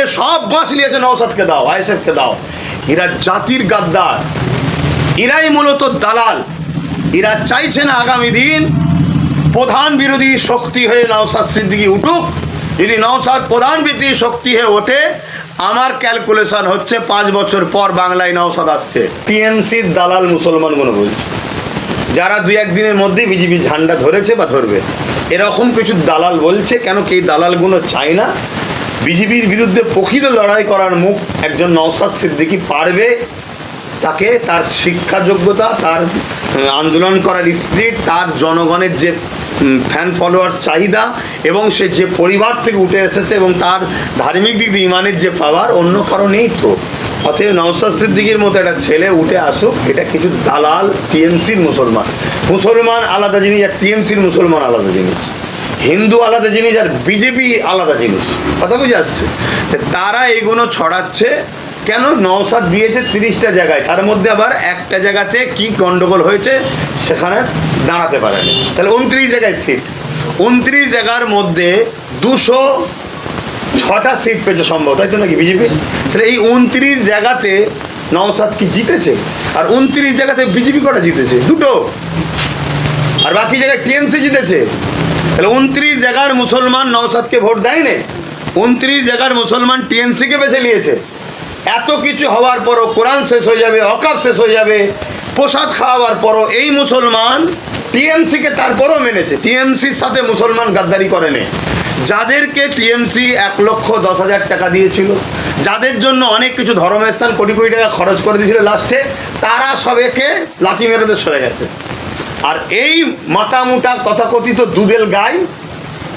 ফিরিয়ে সব বাঁশ নিয়েছে, নওশাদকে দাও, আইএসএফকে দাও। এরা জাতির গাদ্দার, এরাই মূলত দালাল। এরা চাইছে না আগামী দিন প্রধান বিরোধী শক্তি হয়ে নওশাদ সিদ্দিকী উঠুক। যদি নওশাদ প্রধান বিরোধী শক্তি হয়ে ওঠে, আমার ক্যালকুলেশন হচ্ছে 5 বছর পর বাংলায় নওশাদ আসছে। টিএমসির দালাল মুসলমানগুলো বলছে, যারা 2-1 দিনের মধ্যেই বিজেপির ঝান্ডা ধরেছে বা ধরবে, এরকম কিছু দালাল বলছে। কেন কি এই দালালগুলো চায় না বিজেপির বিরুদ্ধে প্রকৃত লড়াই করার মুখ একজন নওশাদ সিদ্দিকী পারবে। তাকে তার শিক্ষা যোগ্যতা, তার আন্দোলন করার স্পিরিট, তার জনগণের যে ফ্যান ফলোয়ার চাহিদা, এবং সে যে পরিবার থেকে উঠে এসেছে এবং তার ধার্মিক দিক দিয়ে ইমানের যে পাওয়ার, অন্য কারণেই তো। অতএব নওশাদ সিদ্দিকীর মতো একটা ছেলে উঠে আসুক, এটা কিছু দালাল টিএমসির মুসলমান। মুসলমান আলাদা জিনিস, আর টিএমসির মুসলমান আলাদা জিনিস। হিন্দু আলাদা জিনিস, আর বিজেপি আলাদা জিনিস। কথা বুঝে আসছে? তারা এইগুলো ছড়াচ্ছে। কেন? নওশাদ দিয়েছে 30টা জায়গায়, তার মধ্যে আবার একটা জায়গাতে কি গন্ডগোল হয়েছে, সেখানে দাঁড়াতে পারেনি। তাহলে 29 জায়গায় সিট, 29 জায়গার মধ্যে 206টা সিট পেয়েছে সম্ভব, তাই তো নাকি বিজেপি? তাহলে এই 29 জায়গাতে নওশাদ কি জিতেছে? আর 29 জায়গাতে বিজেপি কটা জিতেছে? 2টো। আর বাকি জায়গায় টিএমসি জিতেছে। তাহলে 29 জায়গার মুসলমান নওশাদকে ভোট দেয়নি, 29 জায়গার মুসলমান টিএমসিকে বেছে নিয়েছে। এত কিছু হওয়ার পরও, কোরআন শেষ হয়ে যাবে, অকাব শেষ হয়ে যাবে, প্রসাদ খাওয়াবার পরও এই মুসলমান টিএমসিকে তারপরও মেনেছে। টিএমসির সাথে মুসলমান গাদ্দারি করেনি। যাদেরকে টিএমসি 1,10,000 টাকা দিয়েছিল, যাদের জন্য অনেক কিছু ধর্মের স্থান কোটি কোটি টাকা খরচ করে দিয়েছিল, লাস্টে তারা সবাইকে লাথি মেরেতে সরে গেছে। আর এই মাতামুটা তথাকথিত দুধেল গাই,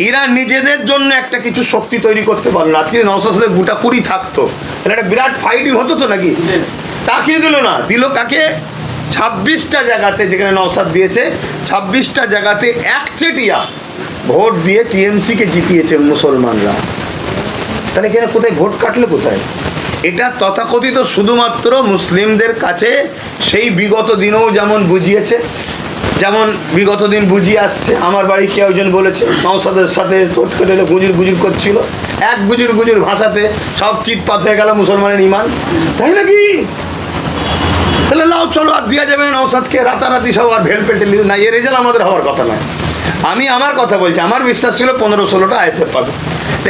এরা নিজেদের জন্য একটা কিছু শক্তি তৈরি করতে পারলো না। আজকে নওশাদের সাথে গোটা 20 থাকতো, তাহলে একটা বিরাট ফাইটই হতো তো নাকি? তাকিয়ে দিল না, দিল কাকে? 26টা জায়গাতে যেখানে নওশাদ দিয়েছে, 26টা জায়গাতে একচেটিয়া ভোট দিয়ে টিএমসিকে জিতিয়েছে মুসলমানরা। তাহলে এখানে কোথায় ভোট কাটলো কোথায়? এটা তথাকথিত শুধুমাত্র মুসলিমদের কাছে সেই বিগত দিনেও যেমন বুঝিয়েছে, যেমন বিগত দিন বুঝিয়ে আসছে। আমার বাড়ি কেউ একজন বলেছে নওশাদের সাথে টোট করে গুজুর গুজুর করছিল, এক গুজুর গুজুর ভাষাতে সব চিৎপাত হয়ে গেল মুসলমানের ইমান, তাই নাকি? তাহলে নাও চলো, আর দেওয়া যাবে না নওশাদকে, রাতারাতি সব আর ভেল পেটে না। এ রেজাল্ট আমাদের হওয়ার কথা নয়। আমি আমার কথা বলছি, আমার বিশ্বাস ছিল 15-16টা আইএসএফ পাবে।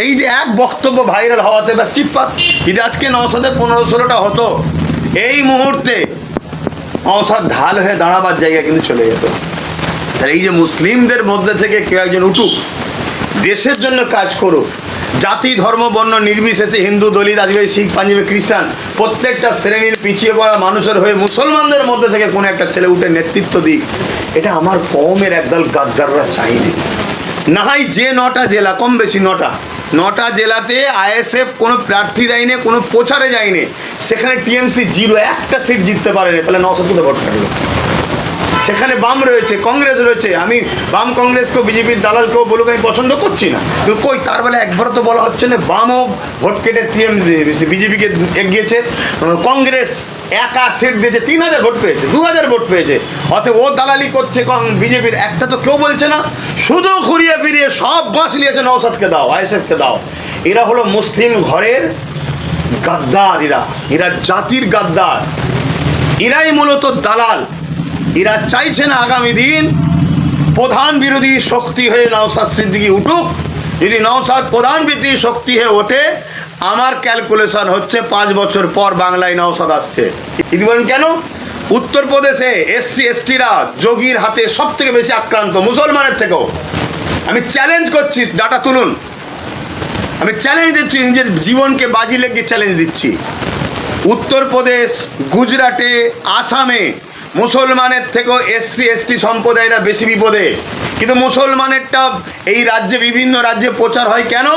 এই যে এক বক্তব্য ভাইরাল হওয়াতে ব্যাস চিৎপাত। যদি আজকে নওশাদের 15-16টা হতো, এই মুহূর্তে নওশাদ ঢাল হয়ে দাঁড়াবার জায়গা কিন্তু চলে যেত। তাহলে এই যে মুসলিমদের মধ্যে থেকে কেউ একজন উঠুক, দেশের জন্য কাজ করুক, জাতি ধর্ম বর্ণ নির্বিশেষে, হিন্দু দলিত আদিবাসী শিখ পাঞ্জাবি খ্রিস্টান প্রত্যেকটা শ্রেণীর পিছিয়ে পড়া মানুষের হয়ে মুসলমানদের মধ্যে থেকে কোনো একটা ছেলে উঠে নেতৃত্ব দিক, এটা আমার কওমের একদল গাদ্দাররা চাইনি। না হয় যে 9টা জেলা, কম বেশি 9টা জেলাতে আইএসএফ কোনো প্রার্থী দেয়নি, কোনো প্রচারে যায়নি, সেখানে টিএমসি 0, একটা সিট জিততে পারেনি। তাহলে নওশাদ কোথায় ভোট কাটলো? সেখানে বাম রয়েছে, কংগ্রেস রয়েছে। আমি বাম কংগ্রেসকেও বিজেপির দালালকেও বলুক আমি পছন্দ করছি না, কিন্তু কই তার বেলা একবার তো বলা হচ্ছে না বামও ভোট কেটে বিজেপিকে এগিয়েছে। কংগ্রেস একা সিট দিয়েছে, 3,000 ভোট পেয়েছে, 2,000 ভোট পেয়েছে। অতএব ও দালালি করছে বিজেপির, একটা তো কেউ বলছে না। শুধু ঘুরিয়ে ফিরিয়ে সব বাঁশ নিয়েছে, নওশাদকে দাও, আইএসএফকে দাও। এরা হলো মুসলিম ঘরের গাদ্দার, এরা জাতির গাদ্দার, এরাই মূলত দালাল। এরা চাইছে না আগামী দিন প্রধান বিরোধী শক্তি হয়ে নওশাদ সিদ্দিকী উঠুক। যদি নওশাদ প্রধান বিরোধী শক্তি হয়ে ওঠে, আমার ক্যালকুলেশন হচ্ছে 5 বছর পর বাংলায় নওশাদ আসছে। যদি বলেন কেন? উত্তরপ্রদেশে SC STরা যোগীর হাতে সব থেকে বেশি আক্রান্ত, মুসলমানের থেকেও। আমি চ্যালেঞ্জ করছি, ডাটা তুলুন। আমি চ্যালেঞ্জ দিচ্ছি, নিজের জীবনকে বাজি লেগে চ্যালেঞ্জ দিচ্ছি। উত্তরপ্রদেশ, গুজরাটে, আসামে মুসলমানের থেকেও SC ST সম্প্রদায়রা বেশি বিপদে। কিন্তু মুসলমানেরটা এই রাজ্যে, বিভিন্ন রাজ্যে প্রচার হয় কেন?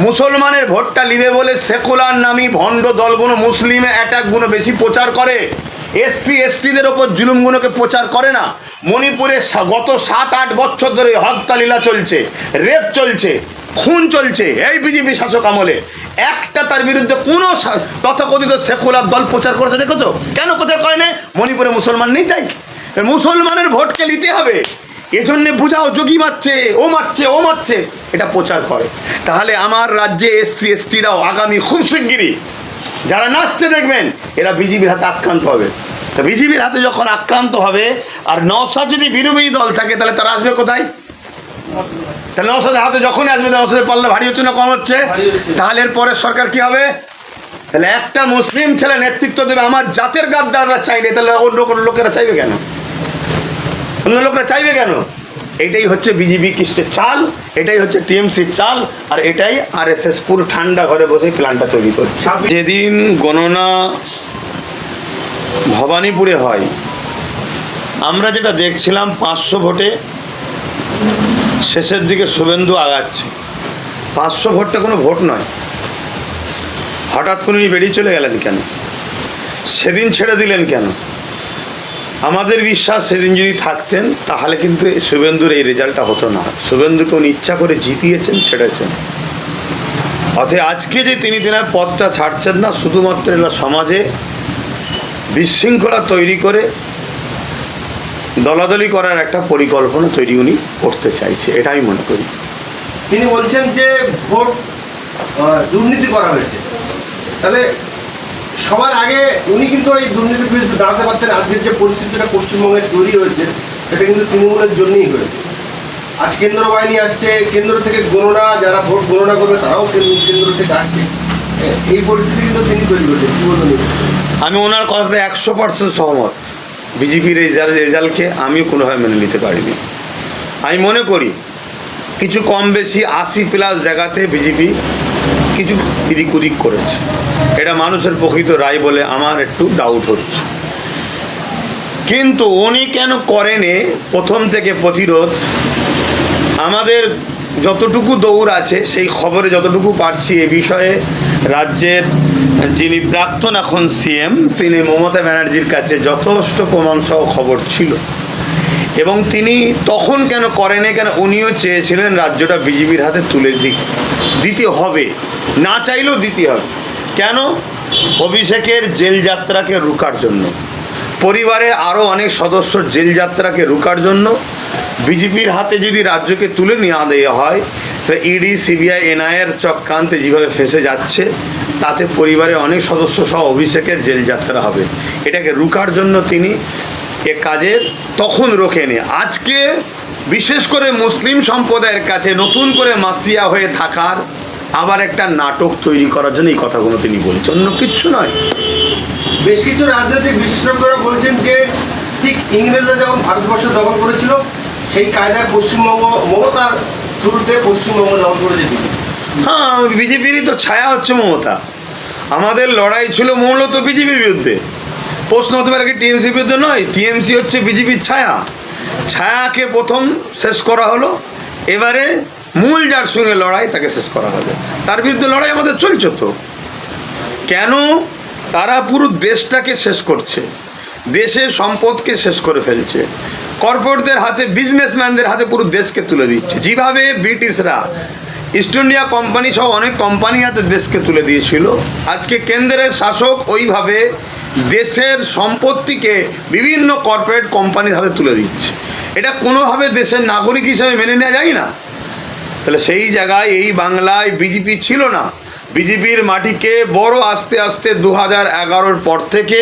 মুসলমানের ভোটটা নিবে বলে সেকুলার নামী ভণ্ড দলগুলো মুসলিম অ্যাটাকগুলো বেশি প্রচার করে, SC STদের ওপর জুলুমগুলোকে প্রচার করে না। মণিপুরে গত 7-8 বছর ধরে হত্যা লীলা চলছে, রেপ চলছে, খুন চলছে এই বিজেপি শাসক আমলে। একটা তার বিরুদ্ধে কোনো তথাকথিত সেকুলার দল প্রচার করেছে দেখেছো? কেন প্রচার করে না? মণিপুরে মুসলমান নেই তাই। মুসলমানের ভোটকে নিতে হবে, এজন্যে বুঝাও যোগী মারছে, ও মারছে, ও মারছে, এটা প্রচার করে। তাহলে আমার রাজ্যে এসসি এসটিরাও আগামী খুব শিগগিরই যারা নাচছে দেখবেন এরা বিজেপির হাতে আক্রান্ত হবে। তো বিজেপির হাতে যখন আক্রান্ত হবে, আর নওশাদ যদি বিরোধী দল থাকে তাহলে তারা আসবে কোথায়? তাহলে নওশাদের হাতে যখনই আসবে নওশাদের পাল্লা ভারী হচ্ছে না কম হচ্ছে? তাহলে এর পরের সরকার কি হবে? তাহলে একটা মুসলিম ছেলে নেতৃত্ব দেবে, আমার জাতের গাদ্দাররা চাইলে, তাহলে অন্য কোনো লোকেরা চাইবে কেন? অন্য লোকেরা চাইবে কেন? এটাই হচ্ছে বিজেপি কৃষ্টের চাল, এটাই হচ্ছে টিএমসির চাল, আর এটাই আরএসএস পুরো ঠান্ডা ঘরে বসে প্ল্যানটা তৈরি করছে। যেদিন গণনা ভবানীপুরে হয়, আমরা যেটা দেখছিলাম 500 ভোটে শেষের দিকে শুভেন্দু আগাচ্ছে। 500 ভোটটা কোনো ভোট নয়। হঠাৎ করে উনি বেরিয়ে চলে গেলেন কেন? সেদিন ছেড়ে দিলেন কেন? আমাদের বিশ্বাস সেদিন যদি থাকতেন তাহলে কিন্তু শুভেন্দুর এই রেজাল্টটা হতো না। শুভেন্দুকে উনি ইচ্ছা করে জিতিয়েছেন, ছেড়েছেন। অতএব আজকে যে তিনি পথটা ছাড়ছেন না, শুধুমাত্র এরা সমাজে বিশৃঙ্খলা তৈরি করে দলাদলি করার একটা পরিকল্পনা তৈরি উনি করতে চাইছে, এটা আমি মনে করি। তিনি বলছেন যে ভোট দুর্নীতি করা হয়েছে, তাহলে সবার আগে উনি কিন্তু এই দুর্নীতির বিরুদ্ধে দাঁড়াতে পারতেন। আজকের যে পরিস্থিতিটা পশ্চিমবঙ্গে তৈরি হয়েছে এটা কিন্তু তৃণমূলের জন্যই হয়েছে। আজ কেন্দ্র বাহিনী আসছে, কেন্দ্র থেকে গণনা, যারা ভোট গণনা করবে তারাও কেন্দ্র থেকে আসছে। এই পরিস্থিতি কিন্তু তিনি তৈরি করছেন, কি বলবেন? আমি ওনার কথাতে 100% সহমত। বিজেপির এই রেজাল্টকে আমিও কোনোভাবে মেনে নিতে পারিনি। আমি মনে করি কিছু কম বেশি 80+ জায়গাতে বিজেপি কিছু এদিক ওদিক করেছে, এটা মানুষের প্রকৃত রায় বলে আমার একটু ডাউট হচ্ছে। কিন্তু উনি কেন করেনি প্রথম থেকে প্রতিরোধ? আমাদের যতটুকু দৌড় আছে সেই খবরে যতটুকু পারছি, এ বিষয়ে রাজ্যের যিনি প্রাক্তন এখন সিএম তিনি মমতা ব্যানার্জির কাছে যথেষ্ট প্রমাণসহ খবর ছিল, এবং তিনি তখন কেন করেনি? কেন উনিও চেয়েছিলেন রাজ্যটা বিজেপির হাতে তুলে দিতে হবে, না চাইলেও দিতে হবে। কেন? অভিষেকের জেল যাত্রাকে রুখার জন্য, পরিবারের আরও অনেক সদস্যর জেল যাত্রাকে রুখার জন্য। বিজেপির হাতে যদি রাজ্যকে তুলে নেওয়া দেওয়া হয়, সে ইডি সিবিআই এনআইএর চক্রান্তে যেভাবে ফেঁসে যাচ্ছে, তাতে পরিবারের অনেক সদস্য সহ অভিষেকের জেল যাত্রা হবে। এটাকে রুখার জন্য তিনি এ কাজের তখন রোখেনি। আজকে বিশেষ করে মুসলিম সম্প্রদায়ের কাছে নতুন করে মাসিয়া হয়ে থাকার আবার একটা নাটক তৈরি করার জন্য এই কথাগুলো তিনি বলছেন, অন্য কিচ্ছু নয়। বেশ কিছু রাজনৈতিক বিশেষজ্ঞরা বলছেন যে ঠিক ইংরেজরা যখন ভারতবর্ষ দখল করেছিল সেই কায়দায় পশ্চিমবঙ্গ মমতার শুরুতে পশ্চিমবঙ্গ দখল করেছে। হ্যাঁ, বিজেপিরই তো ছায়া হচ্ছে মমতা। আমাদের লড়াই ছিল মূলত বিজেপির বিরুদ্ধে। প্রশ্ন হতে পারে কি টিএমসির বিরুদ্ধে নয়? টিএমসি হচ্ছে বিজেপির ছায়া। ছায়াকে প্রথম শেষ করা হলো, এবারে মূল যার সঙ্গে লড়াই তাকে শেষ করা হবে। তার বিরুদ্ধে লড়াই আমাদের চলছে তো। কেন? তারা পুরো দেশটাকে শেষ করছে, দেশের সম্পদকে শেষ করে ফেলছে, কর্পোরেটদের হাতে, বিজনেসম্যানদের হাতে পুরো দেশকে তুলে দিচ্ছে। যেভাবে ব্রিটিশরা ইস্ট ইন্ডিয়া কোম্পানি সহ অনেক কোম্পানির হাতে দেশকে তুলে দিয়েছিল, আজকে কেন্দ্রের শাসক ওইভাবে দেশের সম্পত্তিকে বিভিন্ন কর্পোরেট কোম্পানির হাতে তুলে দিচ্ছে। এটা কোনোভাবে দেশের নাগরিক হিসেবে মেনে নেওয়া যায় না। তাহলে সেই জায়গায় এই বাংলায় বিজেপি ছিল না। বিজেপির মাটিকে বড় আস্তে আস্তে 2011-র পর থেকে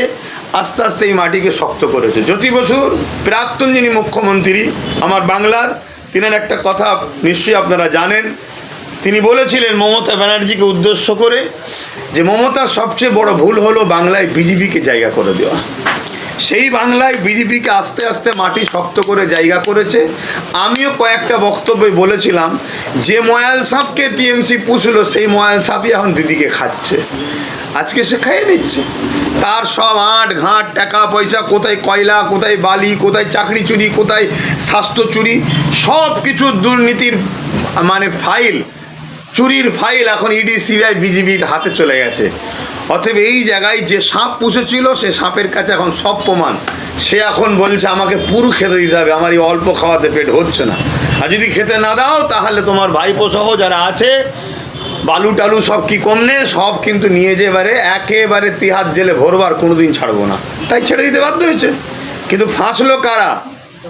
আস্তে আস্তে এই মাটিকে শক্ত করেছে। জ্যোতি বসুর প্রাক্তন যিনি মুখ্যমন্ত্রী আমার বাংলার, তিনার একটা কথা নিশ্চয়ই আপনারা জানেন। তিনি বলেছিলেন মমতা ব্যানার্জিকে উদ্দেশ্য করে যে মমতার সবচেয়ে বড় ভুল হলো বাংলায় বিজেপিকে জায়গা করে দেওয়া। সেই বাংলায় বিজেপিকে আস্তে আস্তে মাটি শক্ত করে জায়গা করেছে। আমিও কয়েকটা বক্তব্যে বলেছিলাম যে ময়াল সাপকে টিএমসি পুষলো, সেই ময়াল সাপই এখন দিদিকে খাচ্ছে। আজকে সে খেয়ে নিচ্ছে। তার সব আঁট ঘাট টাকা পয়সা, কোথায় কয়লা, কোথায় বালি, কোথায় চাকরি চুরি, কোথায় স্বাস্থ্য চুরি, সব কিছুর দুর্নীতির ফাইল, চুরির ফাইল এখন ইডি সিবিআই বিজেপির হাতে চলে গেছে। অতএব এই জায়গায় যে সাপ পুষেছিল সে সাপের কাছে এখন সব প্রমাণ। সে এখন বলছে আমাকে পুরো খেতে দিতে হবে, আমার এই অল্প খাওয়াতে পেট হচ্ছে না, আর যদি খেতে না দাও তাহলে তোমার ভাইপো সহ যারা আছে বালু টালু সব কি কমনে সব কিন্তু নিয়ে যে একেবারে তিহার জেলে ভরবার কোনোদিন ছাড়বো না, তাই ছেড়ে দিতে বাধ্য হয়েছে। কিন্তু ফাঁসলো কারা?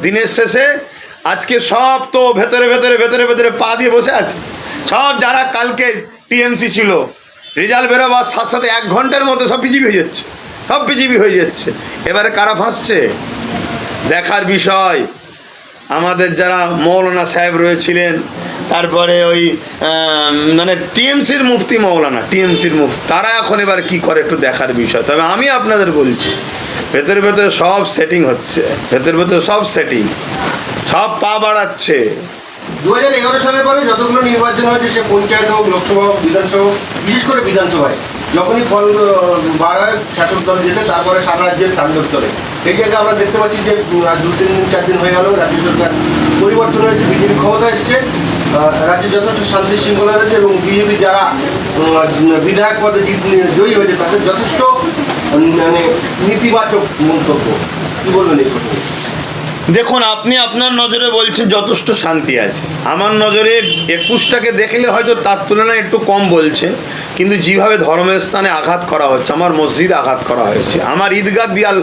দিনের শেষে আজকে সব তো ভেতরে ভেতরে ভেতরে ভেতরে পা দিয়ে বসে আছে। সব যারা কালকে টিএমসি ছিল, রেজাল্ট বেরোবার সাথে সাথে 1 ঘন্টার মধ্যে সব বিজেপি হয়ে যাচ্ছে, সব বিজেপি হয়ে যাচ্ছে। এবারে কারা ফাঁসছে দেখার বিষয়। আমাদের যারা মৌলানা সাহেব রয়েছিলেন, তারপরে ওই মানে টিএমসির মুফতি মৌলানা, টিএমসির মুফতি, তারা এখন এবার কি করে একটু দেখার বিষয়। তবে আমি আপনাদের বলছি, ভেতরে ভেতরে সব সেটিং হচ্ছে, ভেতরে ভেতরে সব সেটিং, সব পা বাড়াচ্ছে। 2011 সালের পরে যতগুলো নির্বাচন হয়েছে, সে পঞ্চায়েত হোক, লোকসভা হোক, বিধানসভা হোক, বিশেষ করে বিধানসভায় যখনই ফল বাড়ায় শাসক দল যেতে, তারপরে সারা রাজ্যের তাণ্ডব চলে। এই জায়গায় আমরা দেখতে পাচ্ছি যে 2-3 দিন 4 দিন হয়ে গেল রাজ্য সরকার পরিবর্তন হয়েছে, বিজেপি ক্ষমতা এসছে, রাজ্যে যথেষ্ট শান্তি শৃঙ্খলা রয়েছে এবং বিজেপি যারা বিধায়ক পদে জয়ী হয়েছে তাদের যথেষ্ট মানে নেতিবাচক মন্তব্য। কী বলবেন এই কথা? দেখুন, আপনি আপনার নজরে বলছেন যথেষ্ট শান্তি আছে। আমার নজরে 21টাকে দেখলে হয়তো তার তুলনায় একটু কম বলছে, কিন্তু যেভাবে ধর্মের স্থানে আঘাত করা হচ্ছে, আমার মসজিদে আঘাত করা হয়েছে, আমার ঈদগাহ দিয়াল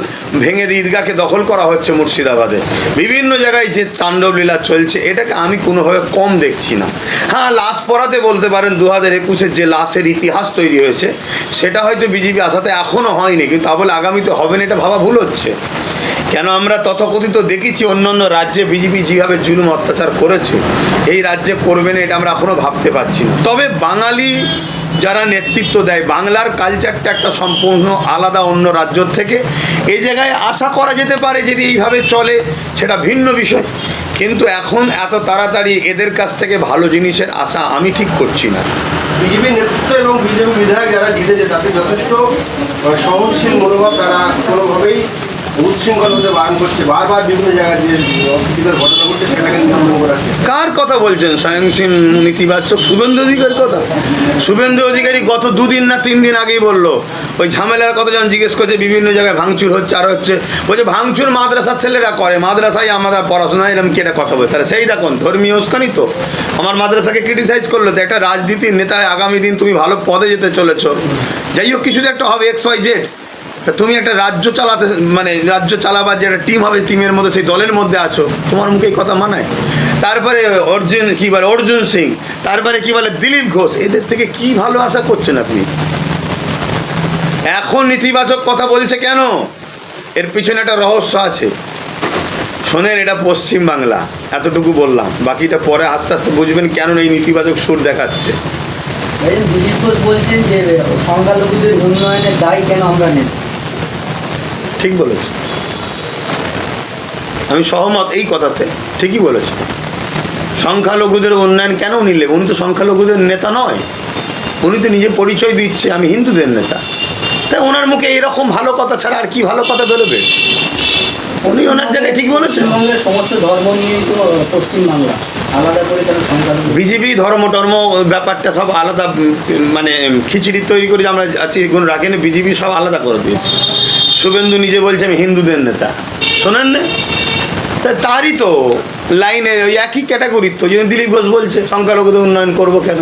ভেঙে দিয়ে ঈদগাহকে দখল করা হচ্ছে মুর্শিদাবাদে, বিভিন্ন জায়গায় যে তাণ্ডব লীলা চলছে, এটাকে আমি কোনোভাবে কম দেখছি না। হ্যাঁ, লাশ পড়াতে বলতে পারেন 2021-এর যে লাশের ইতিহাস তৈরি হয়েছে, সেটা হয়তো বিজেপি আসাতে এখনও হয়নি, কিন্তু তা বলে আগামীতে হবে না, এটা ভাবা ভুল হচ্ছে। কেন আমরা তথাকথিত দেখেছি অন্যান্য রাজ্যে বিজেপি যেভাবে জুলুম অত্যাচার করেছে, এই রাজ্যে করবে না, এটা আমরা এখনও ভাবতে পারছি না। তবে বাঙালি যারা নেতৃত্ব দেয়, বাংলার কালচারটা একটা সম্পূর্ণ আলাদা অন্য রাজ্য থেকে। এই জায়গায় আশা করা যেতে পারে যদি এইভাবে চলে, সেটা ভিন্ন বিষয়, কিন্তু এখন এত তাড়াতাড়ি এদের কাছ থেকে ভালো জিনিসের আশা আমি ঠিক করছি না। বিজেপির নেতৃত্ব এবং বিজেপি বিধায়ক যারা জিতেছে তাতে যথেষ্ট সহনশীল মনোভাব, তারা কোনোভাবেই উচ্ছৃঙ্খল হতে বারণ করছে, বারবার বিভিন্ন জায়গায় যে অপ্রীতিকর ঘটনা ঘটছে সেটাকে নিয়ন্ত্রণ করে রাখছে। কার কথা বলছেন? স্বয়ংসীন নীতিবাচক শুভেন্দু অধিকারীর কথা। শুভেন্দু অধিকারী গত 2 দিন না 3 দিন আগেই বললো, ওই ঝামেলার কথা যখন জিজ্ঞেস করছে, বিভিন্ন জায়গায় ভাঙচুর হচ্ছে আর হচ্ছে, বলছে ভাঙচুর মাদ্রাসার ছেলেরা করে, মাদ্রাসায় আমাদের পড়াশোনা, এরকম কি এটা কথা বলে? তাহলে সেই দেখুন ধর্মীয় উস্কানি তো। আমার মাদ্রাসাকে ক্রিটিসাইজ করলো, তো একটা রাজনীতির নেতা, আগামী দিন তুমি ভালো পদে যেতে চলেছো, যাই হোক কিছু তো একটা হবে, XYZ। তুমি একটা রাজ্য চালাতে, মানে রাজ্য চালাবার যে একটা টিম হবে, টিমের মধ্যে সেই দলের মধ্যে আছো, তোমার মুখে এই কথা মানায়? তারপরে অর্জুন সিং, তারপরে কি বলে দিলীপ ঘোষ, এদের থেকে কি ভালো আশা করছেন আপনি? এখন নেতিবাচক কথা বলছে কেন? এর পিছনে একটা রহস্য আছে। শোনেন, এটা পশ্চিম বাংলা, এতটুকু বললাম, বাকিটা পরে আস্তে আস্তে বুঝবেন কেন এই নেতিবাচক সুর দেখাচ্ছে। দিলীপ ঘোষ বলছেন যে সংখ্যালঘুদের উন্নয়নের দায় কেন আমরা নেব? ঠিক বলেছে, আমি সহমত এই কথাতে, ঠিকই বলেছে। সংখ্যালঘুদের উন্নয়ন কেন নিলে? উনি তো সংখ্যালঘুদের নেতা নয়, উনি তো নিজে পরিচয় দিচ্ছে আমি হিন্দুদের নেতা। তাই ওনার মুখে এরকম ভালো কথা ছাড়া আর কি ভালো কথা বেরোবে? উনি ওনার জায়গায় ঠিক বলেছেন। পশ্চিমবঙ্গের সমস্ত ধর্ম নিয়েই তো পশ্চিমবাংলা, আলাদা করে কেন সংখ্যালঘু? বিজেপি ধর্ম টর্ম ব্যাপারটা সব আলাদা, মানে খিচড়ি তৈরি করে আমরা আছি কোনো রাখেন, বিজেপি সব আলাদা করে দিয়েছে। শুভেন্দু নিজে বলছে আমি হিন্দুদের নেতা, শোনেন না? তারই তো লাইনে ওই একই ক্যাটাগরির তো, যদি দিলীপ ঘোষ বলছে সংখ্যালঘুদের উন্নয়ন করবো কেন?